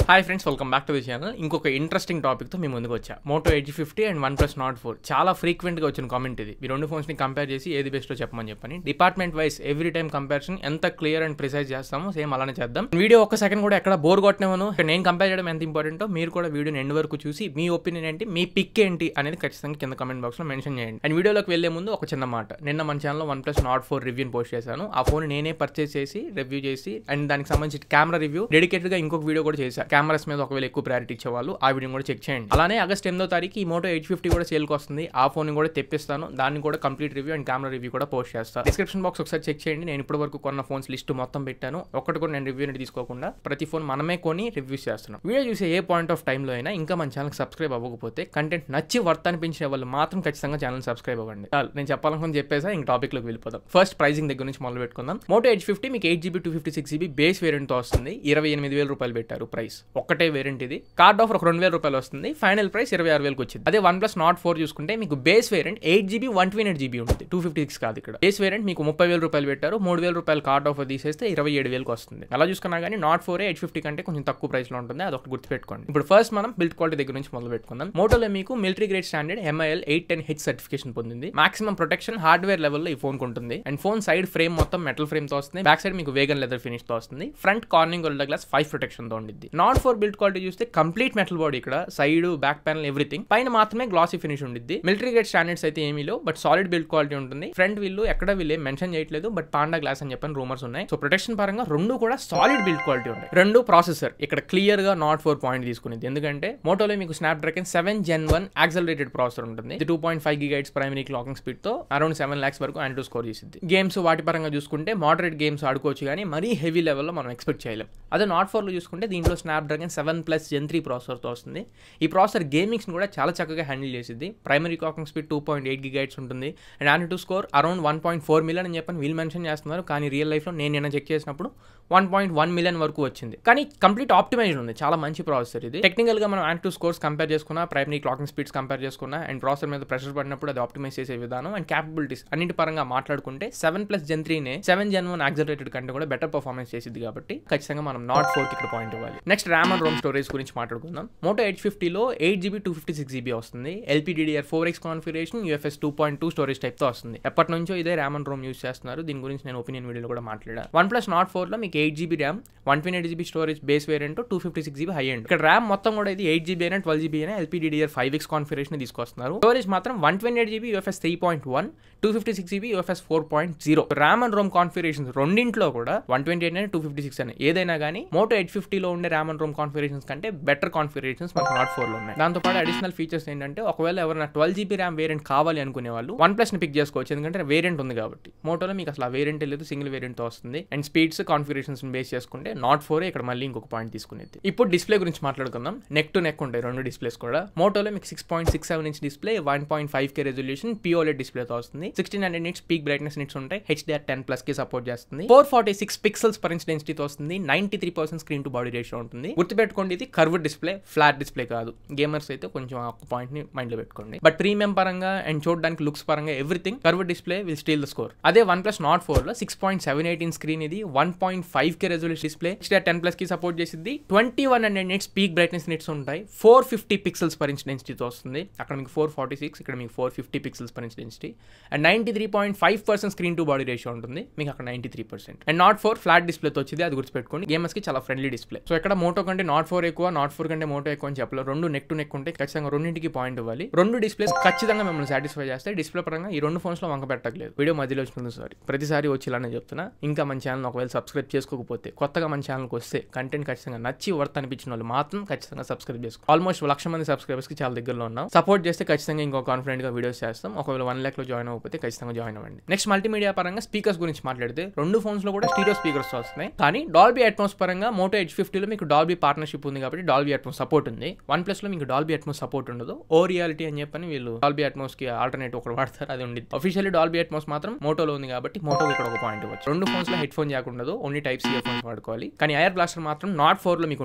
Hi friends, welcome back to the channel. ఇంకొక interesting టాపిక్తో మీ ముందుకు వచ్చా. Moto Edge 50 and OnePlus Nord 4 చాలా ఫ్రీక్వెంట్గా వచ్చిన కామెంట్ ఇది. ఈ రెండు ఫోన్స్ని కంపేర్ చేసి ఏది బెస్టో చెప్పమని చెప్పని department wise every time comparison ఎంత క్లియర్ అండ్ ప్రిసైజ్ చేస్తామో సేమ్ అలానే చేద్దాం. వీడియో ఒక్క సెకండ్ కూడా ఎక్కడ బోర్ కొట్టనేమను. నేను కంపేర్ చేయడం ఎంత ఇంపార్టెంటో మీరు కూడా వీడియోని ఎండ్ వరకు చూసి మీ ఒపీనియన్ ఏంటి, మీ పిక్ ఏంటి అనేది ఖచ్చితంగా కింద కామెంట్ బాక్స్లో మెన్షన్ చేయండి. అండ్ వీడియోలోకి వెళ్లే ముందు ఒక చిన్న మాట. నిన్న మన ఛానల్లో OnePlus Nord 4 రివ్యూని పోస్ట్ చేశాను. ఆ ఫోన్ నేనే పర్చేస్ చేసి రివ్యూ చేసి అండ్ దానికి సంబంధించి కెమెరా రివ్యూ డెడికేటెడ్గా ఇంకొక వీడియో కూడా చేశాను. కెమెరాస్ మీద ఒకవేళ ఎక్కువ ప్రయారిటీ ఇచ్చేవాళ్ళు ఆ వీడియో కూడా చెక్ చేయండి. అలానే ఆగస్ట్ 8వ తారీఖు ఈ మోటో ఎడ్జ్ 50 కూడా సేల్కి వస్తుంది. ఆ ఫోన్ కూడా తెప్పిస్తాను. దాన్ని కూడా complete review and camera review కూడా పోస్ట్ చేస్తాను. డిస్క్రిప్షన్ బాక్స్ ఒకసారి చెక్ చేయండి. నేను ఇప్పటి వరకు కొన్న ఫోన్స్ లిస్ట్ మొత్తం పెట్టాను. ఒక్కటి కూడా నేను రివ్యూ అనేది తీసుకోకుండా ప్రతి ఫోన్ మనమే కొని రివ్యూస్ చేస్తున్నాం. వీడియో చూసే ఏ పాయింట్ ఆఫ్ టైంలో అయినా ఇంకా మన ఛానల్ సబ్స్క్రైబ్ అవ్వకపోతే కంటెంట్ నచ్చి వర్త్ అనిపించే వాళ్ళు మాత్రం ఖచ్చితంగా ఛానల్ సబ్స్క్రైబ్ అవ్వండి. నేను చెప్పాలనుకుని చెప్పేసా, ఇంక టాపిక్ లోకి వెళ్ళిపోదాం. ఫస్ట్ ప్రైసింగ్ దగ్గర నుంచి మొదలు పెట్టుకుందాం. మోటో ఎడ్జ్ 50 మీకు 8GB 256GB బేస్ వేరియంట్ తో వస్తుంది. 28,000 రూపాయలు పెట్టారు ప్రైస్. ఒక్కటే వేరియంట్ ఇది. కార్డ్ ఆఫర్ ఒక 2,000 రూపాయలు వస్తుంది. ఫైనల్ ప్రైస్ 26,000 వచ్చింది. అదే OnePlus Nord 4 చూసుకుంటే మీకు బేస్ వేరియంట్ 8GB 128GB ఉంటుంది. 256 కాదు ఇక్కడ. బేస్ వేరియంట్ మీకు 30,000 రూపాయలు పెట్టారు. 3,000 రూపాయలు కార్డ్ ఆఫర్ తీసేస్తే 27,000 వస్తుంది. అలా చూసుకున్నా కానీ Nord 4 ఎడ్జ్ 50 కంటే కొంచెం తక్కువ ప్రైస్ లో ఉంటుంది. అదొకటి గుర్తుపెట్టుకోండి. ఇప్పుడు ఫస్ట్ మనం బిల్డ్ క్వాలిటీ దగ్గర నుంచి మొదలు పెట్టుకుందాం. మోటోలో మీకు military grade standard MIL 810H certification పొందింది. మాక్సిమం ప్రొటెక్షన్ హార్డ్వేర్ లెవెల్లో ఈ ఫోన్ ఉంటుంది. అండ్ ఫోన్ సైడ్ ఫ్రేమ్ మొత్తం మెటల్ ఫ్రేమ్ తో వస్తుంది. బ్యాక్ సైడ్ మీకు వేగన్ లెదర్ ఫినిష్ తో వస్తుంది. Front Corning Gorilla glass 5 protection తో ఉంటుంది. Nord 4 బిల్డ్ క్వాలిటీ చూస్తే కంప్లీట్ మెటల్ బాడీ, ఇక్కడ సైడ్ బ్యాక్ ప్యానల్ ఎవ్రీథింగ్. పైన మాత్రమే గ్లాసీ ఫినిష్ ఉంటుంది. మిలిటరీ గ్రేడ్ స్టాండర్డ్స్ అయితే ఏమీ లేవు, బట్ సాలిడ్ బిల్డ్ క్వాలిటీ ఉంటుంది. ఫ్రంట్ వీళ్ళు ఎక్కడ వీళ్ళే మెన్షన్ చేయట్లేదు, బట్ పాండా గ్లాస్ అని చెప్పని రూమర్స్ ఉన్నాయి. సో ప్రొటెక్షన్ పరంగా రెండు కూడా సాలిడ్ బిల్డ్ క్వాలిటీ ఉంటాయి. రెండు ప్రాసెసర్ ఇక్కడ క్లియర్ గా Nord 4 పాయింట్ తీసుకునేది. ఎందుకంటే మోటోలో మీకు స్నాప్డ్రాగన్ 7 Gen 1 యాక్సలరేటెడ్ ప్రాసెసర్ ఉంటుంది. 2.5 GHz ప్రైమరీ క్లాకింగ్ స్పీడ్ తో అరౌండ్ 7 lakhs వరకు ఆండ్రూ స్కోర్ చేసింది. గేమ్స్ వాటి పరంగా చూసుకుంటే మోడరేట్ గేమ్స్ ఆడుకోవచ్చు, కానీ మరీ హెవీ లెవెల్లో మనం ఎక్స్పెక్ట్ చేయలేం. అదే Nord 4 లో చూసుకుంటే దీంట్లో స్నాప్డ్రాగన్ 7+ Gen 3 ప్రాసెసర్ తో వస్తుంది. ఈ ప్రాసెసర్ గేమింగ్స్ కూడా చాలా చక్కగా హ్యాండిల్ చేసింది. ప్రైమరీ క్లాకింగ్ స్పీడ్ 2.8 GHz ఉంటుంది. And Andrew score around 1.4 million అని చెప్పని వీళ్ళు మెన్షన్ చేస్తున్నారు, కానీ రియల్ లైఫ్ లో నేను చెక్ చేసినప్పుడు 1.1 million వరకు వచ్చింది. కానీ కంప్లీట్ ఆప్టిమైజ్డ్ ఉంది. చాలా మంచి ప్రాసెసర్ ఇది. టెక్నికల్ గా మనం ఆండ్రూ స్కోర్స్ కంపేర్ చేసుకున్నా, ప్రైమరీ క్లాకింగ్ స్పీడ్స్ కంపేర్ చేసుకున్నా, అండ్ ప్రాసెసర్ మీద ప్రెషర్ పడినప్పుడు అది ఆప్టిమైజ్ చేసే విధానం అండ్ క్యాపబిలిటీస్ అన్నింటి పరంగా మాట్లాడుకుంటే 7+ Gen 3 నే 7 Gen 1 యాక్సలరేటెడ్ కంటే కూడా బెటర్ పర్ఫార్మెన్స్ చేసింది. కాబట్టి ఖచ్చితంగా మనం Nord 4 కి ఇక్కడ పాయింట్ ఇవ్వాలి. Next RAM and Rome storage గురించి మాట్లాడుకుందాం. మోటో ఎడ్జ్ 50 లో 8GB 256GB వస్తుంది. LPDDR4X configuration, UFS 2.2 storage type తో వస్తుంది. ఎప్పటి నుంచో ఇదే ర్యామ్ అండ్ రోమ్ యూస్ చేస్తున్నారు. దీని గురించి నేను ఒపీనియన్ వీడియోలో కూడా మాట్లాడాను. OnePlus Nord 4 లో మీకు 8GB RAM, 128GB storage base variant, 256GB high end. ఇక్కడ ర్యామ్ మొత్తం కూడా ఇది 8GB అయినా 12GB అయినా LPDDR5X కాన్ఫిగరేషన్ తీసుకొస్తున్నారు. స్టోరేజ్ మాత్రం 128GB UFS 3.1, 256GB UFS 4.0. RAM and ROM configurations రెండింట్లో కూడా 128 అయినా 256 అయినా ఏదైనా కానీ మోటో ఎడ్జ్ 50 లో ఉండే ర్యామ్ అండ్ రోమ్ కాన్ఫిగరేషన్స్ కంటే బెటర్ కాన్ఫిగరేషన్స్ మనకు Nord 4 లో ఉన్నాయి. దాంతో పాటు అడిషనల్ ఫీచర్స్ ఏంటంటే ఒకవేళ ఎవరైనా 12GB ర్యామ్ వేరియంట్ కావాలి అనుకునే వాళ్ళు OnePlus ని పిక్ చేసుకోవచ్చు. ఎందుకంటే వేరియంట్ ఉంది కాబట్టి. మోటోలో మీకు అసలు ఆ వేరియంట్ లేదు, సింగిల్ వేరియంట్ తో వస్తుంది. అండ్ స్పీడ్స్ కాన్ఫిగరేషన్స్ బేస్ చేసుకుంటే Nord 4 ఇక్కడ మళ్ళీ ఇంకొక పాయింట్ తీసుకునేది. ఇప్పుడు డిస్ప్లే గురించి మాట్లాడుకుందాం. నెక్ టు నెక్ ఉంటాయి రెండు డిస్ప్లేస్ కూడా. మోటోలో మీకు 6.67 inch display, 1.5K resolution POLED display తో వస్తుంది. 1600 nits పీక్ బ్రైట్నెస్ నిట్స్ ఉంటాయి. HDR10+ కి సపోర్ట్ చేస్తుంది. 446 పిక్సెల్స్ పర్ ఇంచ్ డెన్సిటీ తో వస్తుంది. 93% స్క్రీన్ టు బాడీ రేషియో ఉంటుంది. గుర్తుపెట్టుకోండి, ఇది కర్వ్డ్ డిస్ప్లే, ఫ్లాట్ డిస్ప్లే కాదు. గేమర్స్ అయితే కొంచెం ఆ పాయింట్ ని మైండ్ లో పెట్టుకోండి. బట్ ప్రీమియం పరంగా అండ్ చూడడానికి లుక్స్ పరంగా everything curved display will steal the score. అదే OnePlus Nord 4 లో 6.78 inch స్క్రీన్, ఇది 1.5K రెజల్యూషన్ డిస్ప్లే, HDR10+ కి సపోర్ట్ చేసింది. 2100 nits పీక్ బ్రైట్నెస్ నిట్స్ ఉంటాయి. 450 పిక్సెల్స్ పర్ ఇంచ్ డెన్సిటీ తో వస్తుంది. అక్కడ మీకు 446, ఇక్కడ మీకు 450 pixels per inch density. And 93.5% screen to body ratio ఉంటుంది. మీకు అక్కడ 93%. అండ్ Nord 4 ఫ్లాట్ డిస్ప్లే తో వచ్చింది, అది గుర్తుపెట్టుకోండి. గేమర్స్ కి చాలా ఫ్రెండ్లీ డిస్ప్లే. సో ఇక్కడ మోటో కంటే Nord 4 ఎక్కువ, Nord 4 కంటే మోటో ఎక్కువ అని చెప్పలేదు. రెండు నెక్ టు నెక్ ఉంటాయి. ఖచ్చితంగా రెండింటికి పాయింట్ ఇవ్వాలి. రెండు డిస్ప్లేస్ ఖచ్చితంగా మిమ్మల్ని సాటిస్ఫై చేస్తాయి. డిస్ప్లే పరంగా ఈ రెండు ఫోన్స్ లో వంక పెట్టలేదు. వీడియో మధ్యలో వచ్చింది, సారీ. ప్రతిసారి వచ్చి ఇలానే చెప్తున్నా. ఇంకా మన ఛానల్ ఒకవేళ సబ్స్క్రైబ్ చేసుకోకపోతే, కొత్తగా మన ఛానల్కి వస్తే కంటెంట్ ఖచ్చితంగా నచ్చి వర్త్ అనిపించిన వాళ్ళు మాత్రం ఖచ్చితంగా సబ్స్క్రైబ్ చేసుకో. ఆల్మోస్ట్ 1,00,000 మంది సబ్స్క్రైబర్స్ కి చాలా దగ్గరలో ఉన్నాం. సపోర్ట్ చేస్తే ఖచ్చితంగా ఇంకో కాన్ఫిడెంట్ గా వీడియోస్ చేస్తాం. ఒకవేళ 1 lakh లో జాయిన్ అవ్వకపోతే ఖచ్చితంగా జాయిన్ అవ్వండి. నెక్స్ట్ మల్టీమీడియా పరంగా స్పీకర్స్ గురించి మాట్లాడితే రెండు ఫోన్స్ లో కూడా స్టీరియో స్పీకర్స్ వస్తున్నాయి. కానీ డాల్బీ అట్మాస్ పరంగా మోటో ఎడ్జ్ 50 లో మీకు డాల్బీ పార్ట్నర్షిప్ ఉంది కాబట్టి డాల్బీ అట్మాస్ సపోర్ట్ ఉంది. OnePlus లో మీకు డాల్బీ అట్మాస్ సపోర్ట్ ఉండదు. ఓ రియాలిటీ అని చెప్పని వీళ్ళు డాల్బీ అట్మాస్ కి ఆల్టర్నేటివ్ ఒకటి వాడతారు, అది ఉంది. అఫీషియల్లీ డాల్బీ అట్మాస్ మాత్రం మోటోలో ఉంది కాబట్టి మోటో ఇక్కడ ఒక పాయింట్ ఇవ్వచ్చు. రెండు ఫోన్స్ లో హెడ్ ఫోన్ జాక్ ఉండదు, only type C earphones వాడుకోవాలి. కానీ ఎయిర్ బ్లాస్టర్ మాత్రం నాట్ 4 లో మీకు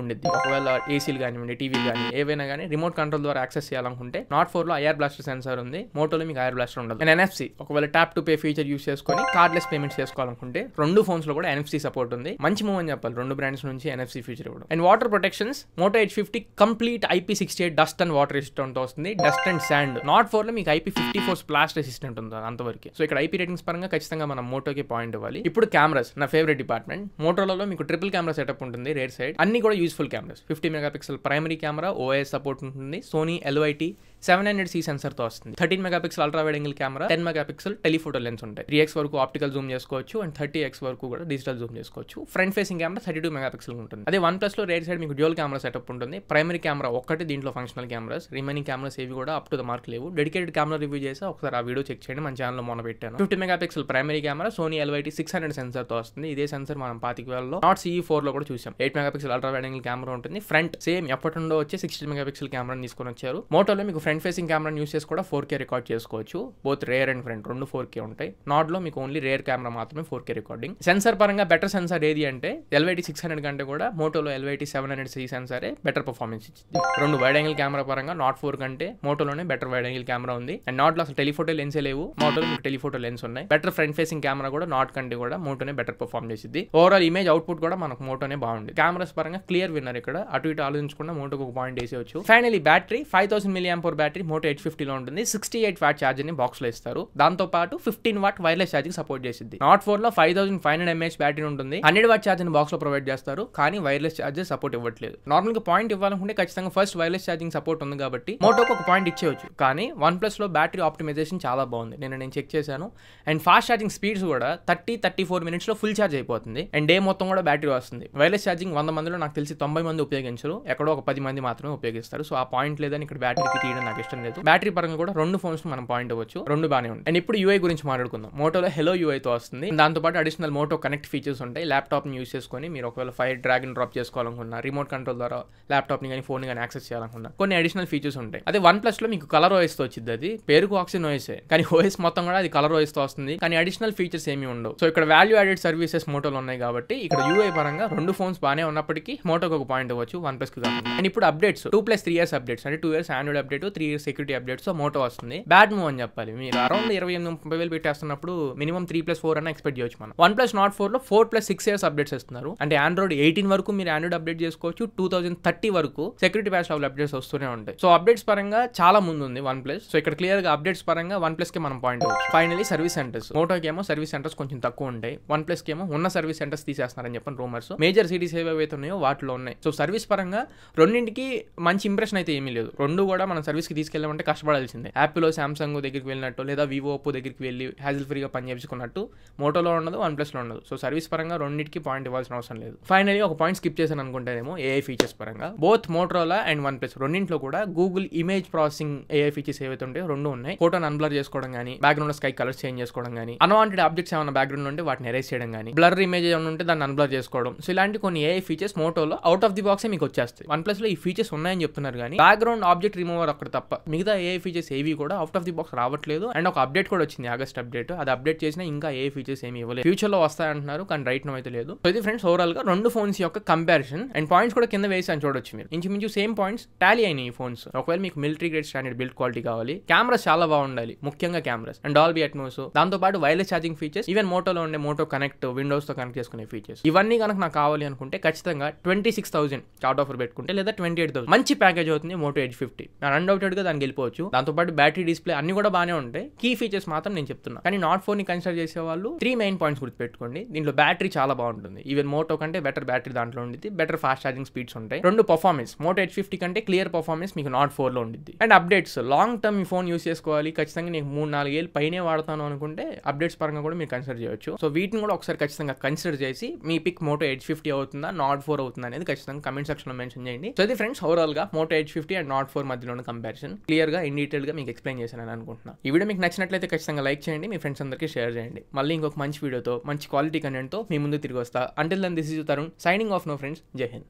ఉండేది. ఒకవేళ ఏసీలు కానివ్వండి, టీవీలు కానీ ఏవైనా కానీ రిమోట్ కంట్రోల్ ద్వారా యాక్సెస్ చేయాలనుకుంటే నాట్ 4 లో ఎయిర్ బ్లాస్టర్ సెన్సార్ ఉంది. మోటోలో మీకు ఎయిర్ బ్లాస్టర్ ఉండదు. అండ్ NFC ఒకవేళ tap to pay feature use చేసుకొని కార్డ్లెస్ పేమెంట్స్ చేసుకోవాలనుకుంటే రెండు ఫోన్స్ లో కూడా NFC సపోర్ట్ ఉంది. మంచి మూవ్ అని చెప్పాలి రెండు బ్రాండ్స్ నుంచి NFC ఫీచర్ ఇవ్వడం. And water protections Moto H50 complete IP68 dust and water resistant తో వస్తుంది. Dust and sand. నాట్ 4 లో మీకు IP54 స్ప్లాష్ రెసిస్టెంట్ ఉంది అంతవరకు. సో ఇక్కడ IP రేటింగ్స్ పరంగా ఖచ్చితంగా మనం మోటోకి పాయింట్ ఇవ్వాలి. ఇప్పుడు కెమెరాస్ నా ఫేవరెట్ డిపార్ట్మెంట్. మోటోలో మీకు ట్రిపుల్ కెమెరా సెటప్ ఉంటుంది రేర్ సైడ్. అన్ని కూడా useful cameras. 50 megapixel primary camera, OIS support ఉంటుంది. సోనీ LYT 700C సెన్సర్ తో వస్తుంది. 13 megapixel ultra wide angle camera, 10 megapixel telephoto lens ఉంటాయి. 3x వరకు ఆప్టికల్ జూమ్ చేసుకోవచ్చు అండ్ 30x వరకు కూడా డిజిటల్ జూమ్ చేసుకోవచ్చు. ఫ్రంట్ ఫేసింగ్ కెమెరా 32 మెగాపిక్సెల్ ఉంటుంది. అదే OnePlus లో రేర్ సైడ్ మీకు డ్యూయల్ కెమెరా సెటప్ ఉంటుంది. ప్రైమరీ కెమెరా ఒక్కటి దీంట్లో ఫంక్షనల్ కెమెరాస్, రిమైనింగ్ కెమెరాస్ ఏవి కూడా అప్ టు ద మార్క్ లేవు. డెడికేటెడ్ కెమెరా రివ్యూ చేసి ఒకసారి ఆ వీడియో చెక్ చేయండి, మన ఛానల్లో మొన్న పెట్టాను. 50 megapixel primary camera, Sony LYT 600 sensor తో వస్తుంది. ఇదే సెన్సర్ మనం 25,000లో నాట్ CE4 లో కూడా చూసాం. 8 megapixel ultra wide angle camera ఉంటుంది. ఫ్రంట్ సేమ్ ఎప్పటిండో వచ్చే 60 మెగాపిక్సెల్ కెమెరాని తీసుకొని వచ్చారు. మోటోలో మీకు ఫ్రంట్ ఫేసింగ్ కెమెరా యూస్ చేసి కూడా 4K రికార్డ్ చేసుకోవచ్చు. బోత్ రేర్ అండ్ ఫ్రంట్ రెండు 4K ఉంటాయి. నాట్ లో మీకు ఓన్లీ రేర్ కెమెరా మాత్రమే 4K రికార్డింగ్. సెన్సర్ పరంగా బెటర్ సెన్సర్ ఏది అంటే LYT 600 కంటే కూడా మోటోలో LYT 700C సెన్సరే బెటర్ పర్ఫార్మెన్స్ ఇచ్చింది. రెండు వైడ్ యాంగిల్ కెమెరా పరంగా నాట్ 4 కంటే మోటోలోనే బెటర్ వైడ్ యాంగిల్ కెమెరా ఉంది. అండ్ నాట్ లో అసలు టెలిఫోటో లెన్సే లేవు. మోటోలో మీకు టెలిఫోటో లెన్స్ ఉన్నాయి. బెటర్ ఫ్రంట్ ఫేసింగ్ కెమెరా కూడా నాట్ కంటే కూడా మోటోనే బెటర్ పర్ఫార్మ్ చేసింది. ఓవరాల్ ఇమేజ్ అవుట్పుట్ కూడా మనకు మోటోనే బాగుంది. కెమెరాస్ పరంగా క్లియర్ విన్నర్ ఇక్కడ. అటు ఇటు ఆలోచించకుండా మోటోకి ఒక పాయింట్ వేసేవచ్చు. Finally battery 5000 mAh battery Moto H50 లో ఉంటుంది. 68 వాట్ ఛార్జర్ ని బాక్స్ లో ఇస్తారు. దాంతో పాటు 15 వాట్ వైర్లెస్ ఛార్జింగ్ సపోర్ట్ చేసింది. నాట్ 4 లో 5500 mAh బ్యాటరీ ఉంటుంది. 100 వాట్ ఛార్జర్ ని బాక్స్ లో ప్రొవైడ్ చేస్తారు. కానీ వైర్లెస్ ఛార్జర్ సపోర్ట్ ఇవ్వట్లేదు. నార్మల్ గా పాయింట్ ఇవ్వాలనుకుంటే ఖచ్చితంగా ఫస్ట్ వైర్లెస్ ఛార్జింగ్ సపోర్ట్ ఉంది కాబట్టి మోటోకి ఒక పాయింట్ ఇచ్చేయచ్చు. కానీ OnePlus లో బ్యాటరీ ఆప్టిమైజేషన్ చాలా బాగుంది. నేను చెక్ చేశాను. అండ్ ఫాస్ట్ ఛార్జింగ్ స్పీడ్స్ కూడా 30-34 మినిట్స్ లో ఫుల్ ఛార్జ్ అయిపోతుంది. అండ్ డే మొత్తం కూడా బ్యాటరీ వస్తుంది. వైర్లెస్ ఛార్జింగ్ 100 మందిలో నాకు తెలిసి 90 మంది ఉపయోగించరు. ఎక్కడో ఒక 10 మంది మాత్రమే ఉపయోగిస్తారు. సో ఆ పాయింట్ లేదని ఇక్కడ బ్యాటరీకి తీయడం నాకు ఇష్టం లేదు. బ్యాటరీ పరంగా కూడా రెండు ఫోన్స్ మనం పాయింట్ అవ్వచ్చు. రెండు బాగానే ఉంటాయి. అండ్ ఇప్పుడు UI గురించి మాట్లాడుకుందాం. మోటోలో హెలో UI తో వస్తుంది. దాంతో పాటు అడిషనల్ మోటో కనెక్ట్ ఫీచర్స్ ఉంటాయి. ల్యాప్టాప్ ని యూస్ చేసుకొని మీరు ఒకవేళ ఫైర్ డ్రాగ్ అండ్ డ్రాప్ చేసుకోవాలనుకున్నా, రిమోట్ కంట్రోల్ ద్వారా ల్యాప్టాప్ ని కానీ ఫోన్ కానీ యాక్సెస్ చేయాలనుకున్నా కొన్ని అడిషనల్ ఫీచర్స్ ఉంటాయి. అదే OnePlus లో మీకు కలర్ OS తో వచ్చింది. అది పేరుకు ఆక్సిజన్ OS, కానీ OS మొత్తం కూడా అది కలర్ OS తో వస్తుంది. కానీ అడిషనల్ ఫీచర్స్ ఏమీ ఉండవు. సో ఇక్కడ వాల్యూ యాడెడ్ సర్వీసెస్ మోటోలో ఉన్నాయి కాబట్టి ఇక్కడ UI పరంగా రెండు ఫోన్స్ బాగానే ఉన్నప్పటికీ మోటోకి ఒక పాయింట్ అవ్వచ్చు, OnePlus కి కాకుండా. అండ్ ఇప్పుడు అప్డేట్స్ 2+3 years అప్డేట్స్ అంటే 2 years Android update, 3 years security updates Moto వస్తుంది. బ్యాడ్ మూవ్ అని చెప్పాలి. మీరు అరౌండ్ 28-30 వేలు పెట్టేస్తున్నప్పుడు మినిమం 3+4 అన్న ఎక్స్పెక్ట్ చేయొచ్చు మనం. OnePlus Nord 4 లో 4+6 years అప్డేట్స్ ఇస్తున్నారు. అంటే ఆండ్రాయిడ్ 18 వరకు మీరు ఆండ్రాయిడ్ అప్డేట్ చేసుకోవచ్చు. 2030 వరకు సెక్యూరిటీ ప్యాచ్ లెవెల్ అప్డేట్స్ వస్తూనే ఉంటాయి. సో అప్డేట్స్ పరంగా చాలా ముందు ఉంది OnePlus. సో ఇక్కడ క్లియర్ గా అప్డేట్స్ పరంగా OnePlus కి మనం పాయింట్ అవ్వచ్చు. Finally service centres. మోటోకి ఏమో సర్వీస్ సెంటర్స్ కొంచెం తక్కువ ఉంటాయి. OnePlus కి ఏమో ఉన్న సర్వీస్ సెంటర్స్ తీసేస్తున్నారని చెప్పని రూమర్స్. మేజర్ సిటీస్ ఏవైతే ఉన్నాయో వాటిలో ఉన్నాయి. సో సర్వీస్ పరంగా రెండింటికి మంచి ఇంప్రెషన్ అయితే ఏమీ లేదు. రెండు కూడా మనం సర్వీస్ కి తీసుకెళ్ళామంటే కష్టపడాల్సిందే. యాపిల్ సామ్సంగ్ దగ్గరికి వెళ్ళినట్టు లేదా వివో ఒప్పో దగ్గరికి వెళ్ళి హ్యాజిల్ ఫ్రీగా పని చేయించుకున్నట్టు మోటోలో ఉండదు, OnePlus లో ఉండదు. సో సర్వీస్ పరంగా రెండింటికి పాయింట్ ఇవ్వాల్సిన అవసరం లేదు. ఫైనలీ ఒక పాయింట్ స్కిప్ చేశాను అనుకుంటేనేమో AI ఫీచర్స్ పరంగా బోత్ మోటోలా అండ్ OnePlus రెండింటిలో కూడా Google image processing AI features ఏవైతే ఉంటాయో రెండు ఉన్నాయి. ఫోటోని అన్బ్లర్ చేసుకోవడం కానీ, బ్యాక్గ్రౌండ్ స్కై కలర్స్ చేంజ్ చేసుకోవడం కానీ, అన్వాంటెడ్ ఆబ్జెక్ట్స్ ఏమైనా బ్యాక్గ్రౌండ్ ఉంటే వాటిని ఎరేజ్ చేయడం కానీ, బ్లర్ ఇమేజ్ ఏమైనా ఉంటే దాన్ని అన్బ్లర్ చేసుకోవడం. సో ఇలాంటి కొన్ని AI ఫీచర్స్ మోటోలో అవుట్ ఆఫ్ ది బాక్స్ మీకు వచ్చేస్తాయి. OnePlus లో ఈ ఫీచర్స్ ఉన్నాయని చెప్తున్నారు కానీ బ్యాక్గ్రౌండ్ ఆబ్జెక్ట్ రిమూవర్ అక్కడ తప్ప మిగతా AI ఫీచర్స్ ఏవి కూడా అవుట్ ఆఫ్ ది బాక్స్ రావట్లేదు. అండ్ ఒక అప్డేట్ కూడా వచ్చింది, ఆగస్ట్ అప్డేట్. అది అప్డేట్ చేసినా ఇంకా AI ఫీచర్స్ ఏమి ఇవ్వలేదు. ఫ్యూచర్ లో వస్తాయంటున్నారు కానీ రైట్ నో అయితే లేదు. సో ఇది ఫ్రెండ్స్ ఓవరాల్ గా రెండు ఫోన్స్ యొక్క కంపారిజన్. అండ్ పాయింట్స్ కూడా కింద వేసి అని చూడొచ్చు మీరు. ఇంచుమించు సేమ్ పాయింట్స్ టాలీ అయినాయి ఈ ఫోన్స్. ఒకవేళ మీకు military grade standard build quality కావాలి, కెమెరాస్ చాలా బాగుండాలి, ముఖ్యంగా కెమెరాస్ అండ్ డాల్బీ అట్మోస్, దాంతో పాటు వైర్లెస్ ఛార్జింగ్ ఫీచర్స్, ఈవెన్ మోటోలో ఉండే మోటో కనెక్ట్ విండోస్ తో కనెక్ట్ చేసుకునే ఫీచర్స్, ఇవన్నీ కనుక నాకు కావాలి అనుకుంటే ఖచ్చితంగా 26,000 చార్ట్ ఆఫర్ పెట్టుకుంటే లేదా 28,000 మంచి ప్యాకేజ్ అవుతుంది మోటో H50. అన్డౌటెడ్ గా దానికి వెళ్ళిపోవచ్చు. దాంతో పాటు బ్యాటరీ, డిస్ప్లే అన్ని కూడా బాగానే ఉంటాయి. కీ ఫీచర్స్ మాత్రం నేను చెప్తున్నా. కానీ Nord 4 ని కన్సిడర్ చేసే వాళ్ళు 3 మెయిన్ పాయింట్స్ గుర్తుపెట్టుకోండి. దీంట్లో బ్యాటరీ చాలా బాగుంటుంది. ఈవెన్ మోటో కంటే బెటర్ బ్యాటరీ దాంట్లో ఉండిద్ది. బెటర్ ఫాస్ట్ ఛార్జింగ్ స్పీడ్స్ ఉంటాయి. రెండు పర్ఫార్మెన్స్ మోటో H50 కంటే క్లియర్ పర్ఫార్మెన్స్ మీకు Nord 4 లో ఉండిద్ది. అండ్ అప్డేట్స్ లాంగ్ టర్మ్ ఈ ఫోన్ యూస్ చేసుకోవాలి, ఖచ్చితంగా నేను 3-4 ఏళ్ళు పైనే వాడతాను అనుకుంటే అప్డేట్స్ పరంగా కూడా మీరు కన్సిడర్ చేయొచ్చు. సో వీటిని కూడా ఒకసారి ఖచ్చితంగా కన్సిడర్ చేసి మీ పిక్ మోటో H50 అవుతుందా Nord 4 అవుతుందా అనేది ఖచ్చితంగా కమెంట్ సెక్షన్ లో మెన్షన్ చేయండి. సో ఇది ఫ్రెండ్స్ ఓవరాల్ గా మోటో H50 అండ్ Nord 4 మధ్యలో కంపారిజన్ క్లియర్ గా ఇన్ డీటెయిల్ గా మీకు ఎక్స్ప్లెయిన్ చేశానని అనుకుంటున్నా. ఈ వీడియో మీకు నచ్చినట్లయితే ఖచ్చితంగా లైక్ చేయండి, మీ ఫ్రెండ్స్ అందరికీ షేర్ చేయండి. మళ్ళీ ఇంకొక మంచి వీడియోతో మంచి క్వాలిటీ కంటెంట్ తో మీ ముందు తిరిగి వస్తా. Until then this is Tarun signing off. No friends, Jai Hind.